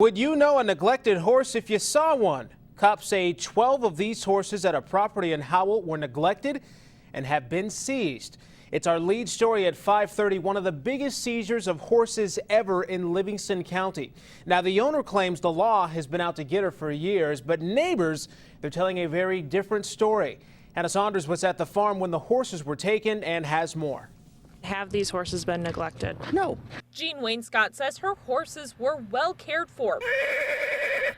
Would you know a neglected horse if you saw one? Cops say 12 of these horses at a property in Howell were neglected and have been seized. It's our lead story at 5:30, one of the biggest seizures of horses ever in Livingston County. Now, the owner claims the law has been out to get her for years, but neighbors, they're telling a very different story. Hannah Saunders was at the farm when the horses were taken and has more. Have these horses been neglected? No. Jean Wainscott says her horses were well cared for.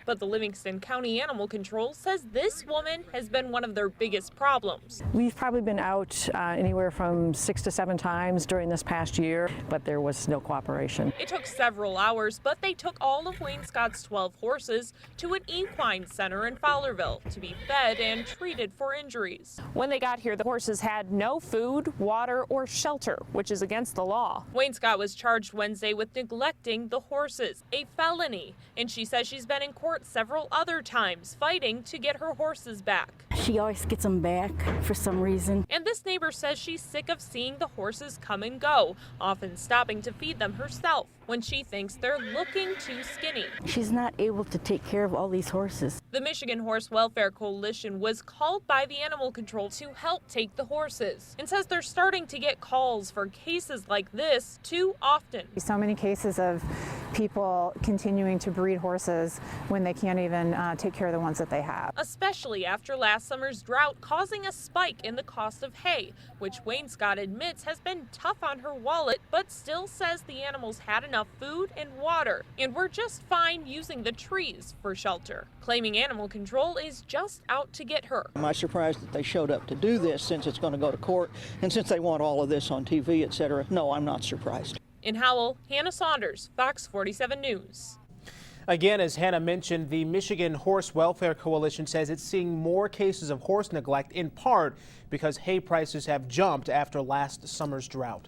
But the Livingston County Animal Control says this woman has been one of their biggest problems. We've probably been out anywhere from 6 to 7 times during this past year, but there was no cooperation. It took several hours, but they took all of Wainscott's 12 horses to an equine center in Fowlerville to be fed and treated for injuries. When they got here, the horses had no food, water, or shelter, which is against the law. Wainscott was charged Wednesday with neglecting the horses, a felony, and she says she's been in court several other times fighting to get her horses back. She always gets them back for some reason. And this neighbor says she's sick of seeing the horses come and go, often stopping to feed them herself when she thinks they're looking too skinny. She's not able to take care of all these horses. The Michigan Horse Welfare Coalition was called by the Animal Control to help take the horses and says they're starting to get calls for cases like this too often. So many cases of people continuing to breed horses when they can't even take care of the ones that they have. Especially after last summer's drought causing a spike in the cost of hay, which Wainscott admits has been tough on her wallet, but still says the animals had enough food and water and were just fine using the trees for shelter, claiming Animal Control is just out to get her. Am I surprised that they showed up to do this since it's going to go to court and since they want all of this on TV, etc.? No, I'm not surprised. In Howell, Hannah Saunders, Fox 47 News. Again, as Hannah mentioned, the Michigan Horse Welfare Coalition says it's seeing more cases of horse neglect, in part because hay prices have jumped after last summer's drought.